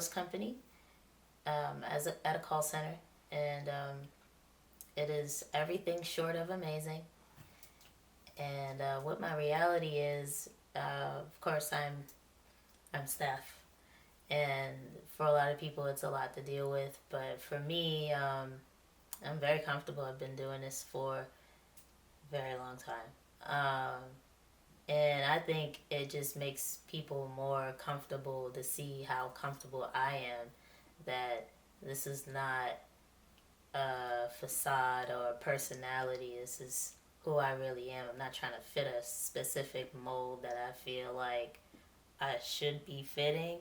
sales company at a call center, and it is everything short of amazing. And what my reality is, of course, I'm Steph, and for a lot of people, it's a lot to deal with. But for me, I'm very comfortable. I've been doing this for a very long time. And I think it just makes people more comfortable to see how comfortable I am, that this is not a facade or a personality. This is who I really am. I'm not trying to fit a specific mold that I feel like I should be fitting.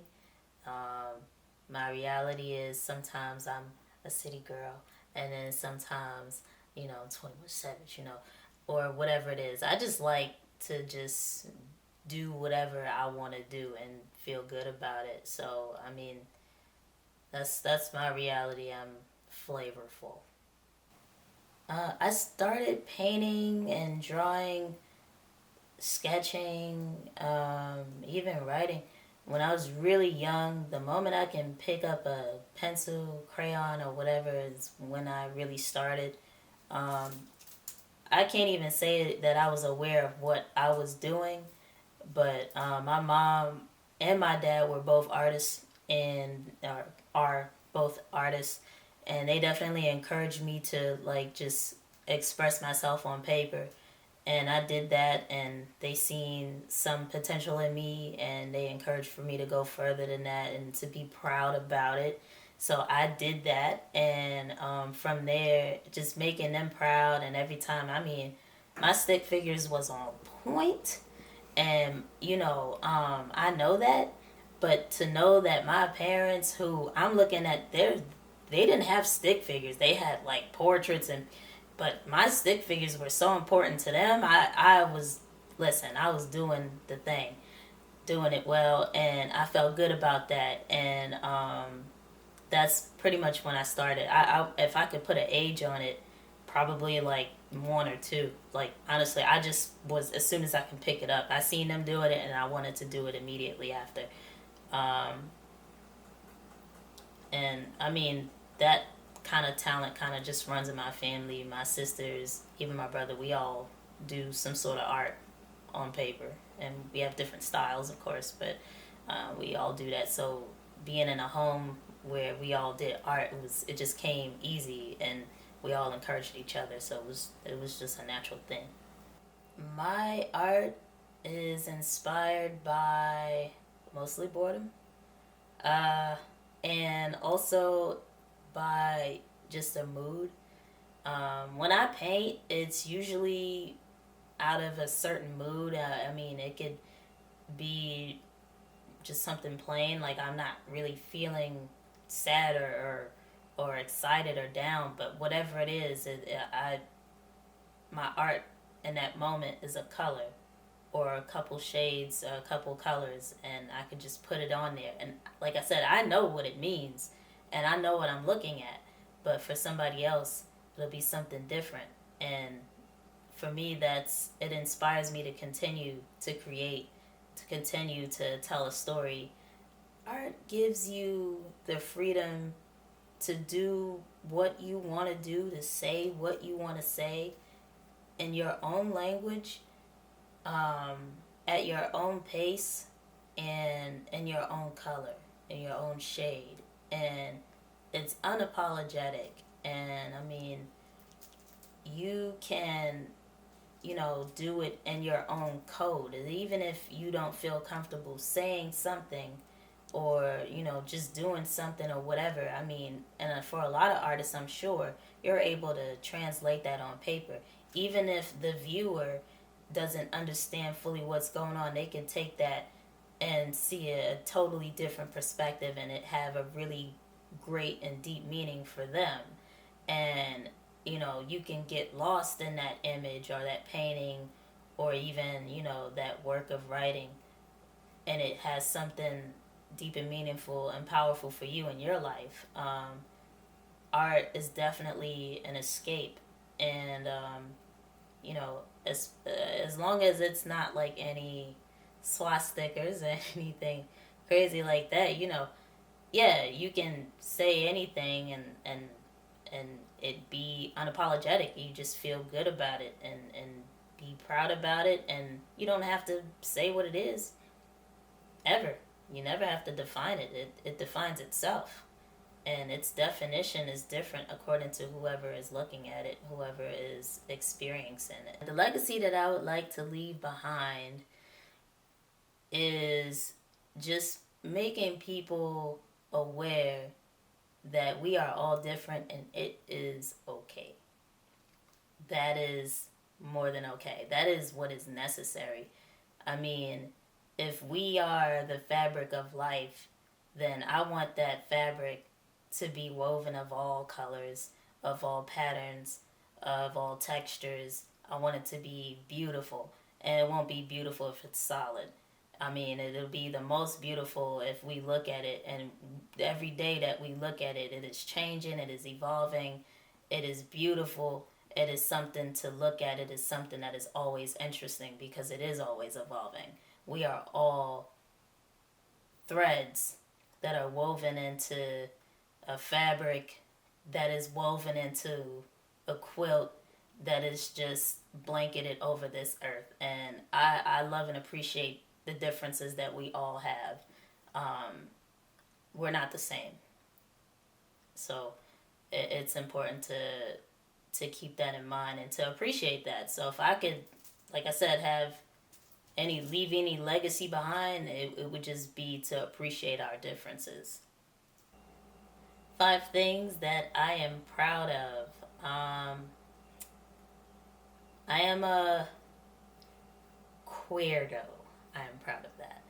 Um, my reality is sometimes I'm a city girl, and then sometimes, I'm 21 Savage, or whatever it is. I just like to just do whatever I want to do and feel good about it. So, I mean, that's my reality. I'm flavorful. I started painting and drawing, sketching, even writing when I was really young. The moment I can pick up a pencil, crayon, or whatever is when I really started. Um, I can't even say that I was aware of what I was doing, but my mom and my dad were both artists and are both artists, and they definitely encouraged me to like just express myself on paper. And I did that, and they seen some potential in me, and they encouraged for me to go further than that and to be proud about it. So I did that, and from there, just making them proud. And every time, I mean, my stick figures was on point, and I know that. But to know that my parents, who I'm looking at, they didn't have stick figures. They had like portraits, and but my stick figures were so important to them. I was, listen, I was doing the thing, doing it well, and I felt good about that. And that's pretty much when I started. If I could put an age on it, probably like one or two. Like honestly, I just was, as soon as I can pick it up, I seen them doing it, and I wanted to do it immediately after. Um, and I mean, that kind of talent kind of just runs in my family. My sisters, even my brother, we all do some sort of art on paper, and we have different styles, of course, but we all do that. So being in a home where we all did art, it just came easy, and we all encouraged each other. So it was just a natural thing. My art is inspired by mostly boredom, uh, and also by just a mood. When I paint, it's usually out of a certain mood. I mean, it could be just something plain, like I'm not really feeling sad or excited or down, but whatever it is, my art in that moment is a color or a couple shades, a couple colors, and I could just put it on there. And like I said, I know what it means, and I know what I'm looking at. But for somebody else, it'll be something different. And for me, it inspires me to continue to create, to continue to tell a story. Art gives you the freedom to do what you want to do, to say what you want to say in your own language, um, at your own pace, and in your own color, in your own shade. And it's unapologetic. And I mean, you can, do it in your own code. And even if you don't feel comfortable saying something, or just doing something or whatever, I mean, and for a lot of artists, I'm sure you're able to translate that on paper. Even if the viewer doesn't understand fully what's going on, they can take that and see a totally different perspective, and it have a really great and deep meaning for them. And you can get lost in that image or that painting, or even that work of writing, and it has something deep and meaningful and powerful for you in your life. Art is definitely an escape, and as long as it's not like any swastikas or anything crazy like that, yeah, you can say anything and it be unapologetic. You just feel good about it and be proud about it, and you don't have to say what it is ever. You never have to define it. It defines itself. And its definition is different according to whoever is looking at it, whoever is experiencing it. The legacy that I would like to leave behind is just making people aware that we are all different and it is okay. That is more than okay. That is what is necessary. I mean, if we are the fabric of life, then I want that fabric to be woven of all colors, of all patterns, of all textures. I want it to be beautiful. And it won't be beautiful if it's solid. I mean, it'll be the most beautiful if we look at it, and every day that we look at it, it is changing, it is evolving, it is beautiful, it is something to look at, it is something that is always interesting because it is always evolving. We are all threads that are woven into a fabric that is woven into a quilt that is just blanketed over this earth. And I love and appreciate the differences that we all have. We're not the same. So it's important to keep that in mind and to appreciate that. So if I could, like I said, leave any legacy behind, it would just be to appreciate our differences. 5 things that I am proud of. I am a queerdo. I am proud of that.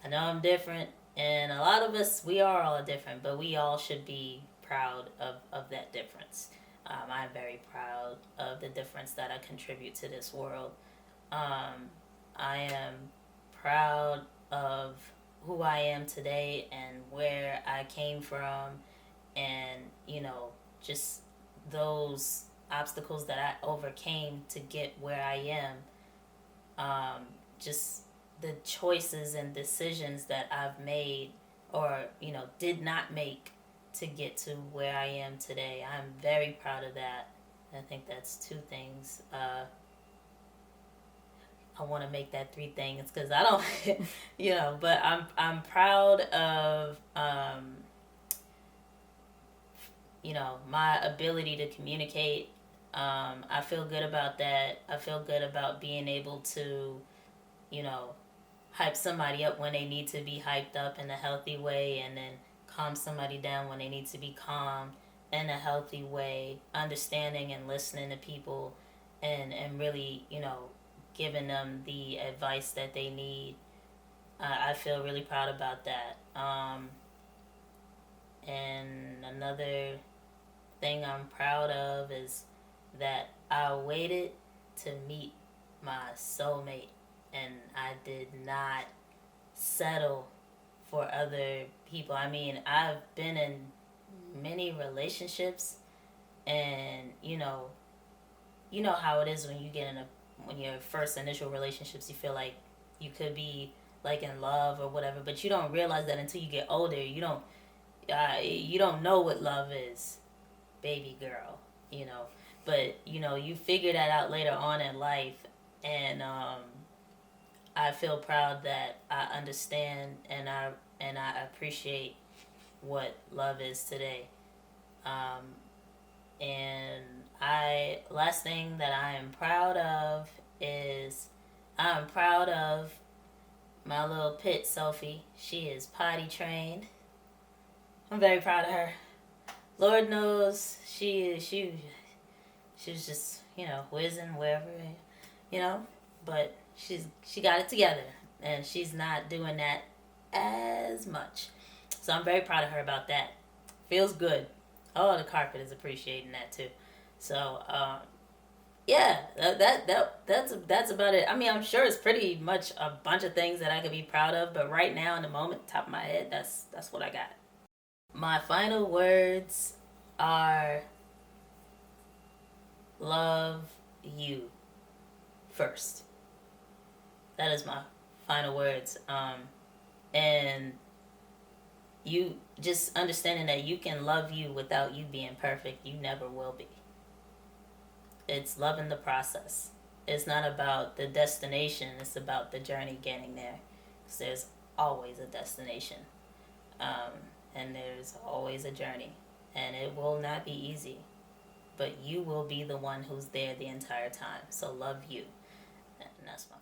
I know I'm different, and a lot of us, we are all different, but we all should be proud of that difference. I'm very proud of the difference that I contribute to this world. I am proud of who I am today and where I came from, and just those obstacles that I overcame to get where I am. Just the choices and decisions that I've made or did not make to get to where I am today. I'm very proud of that. I think that's 2 things. I want to make that 3 things because I don't, but I'm proud of, my ability to communicate. I feel good about that. I feel good about being able to, hype somebody up when they need to be hyped up in a healthy way, and then calm somebody down when they need to be calm in a healthy way, understanding and listening to people, and really, giving them the advice that they need. I feel really proud about that. And another thing I'm proud of is that I waited to meet my soulmate, and I did not settle for other people. I mean, I've been in many relationships, and you know how it is when you get in when your first initial relationships, you feel like you could be like in love or whatever, but you don't realize that until you get older. You don't know what love is, baby girl. But you figure that out later on in life, and I feel proud that I understand and I appreciate what love is today. And last thing that I am proud of is I'm proud of my little pit Sophie. She is potty trained. I'm very proud of her. Lord knows she's just whizzing wherever, but she got it together, and she's not doing that as much. So I'm very proud of her about that. Feels good. Oh, the carpet is appreciating that too. So yeah, that's about it. I mean, I'm sure it's pretty much a bunch of things that I could be proud of, but right now in the moment, top of my head, that's what I got. My final words are love you first. That is my final words. And You just understanding that you can love you without you being perfect. You never will be. It's loving the process. It's not about the destination, it's about the journey getting there. Because there's always a destination, um, and there's always a journey. And it will not be easy, but you will be the one who's there the entire time. So love you. And that's my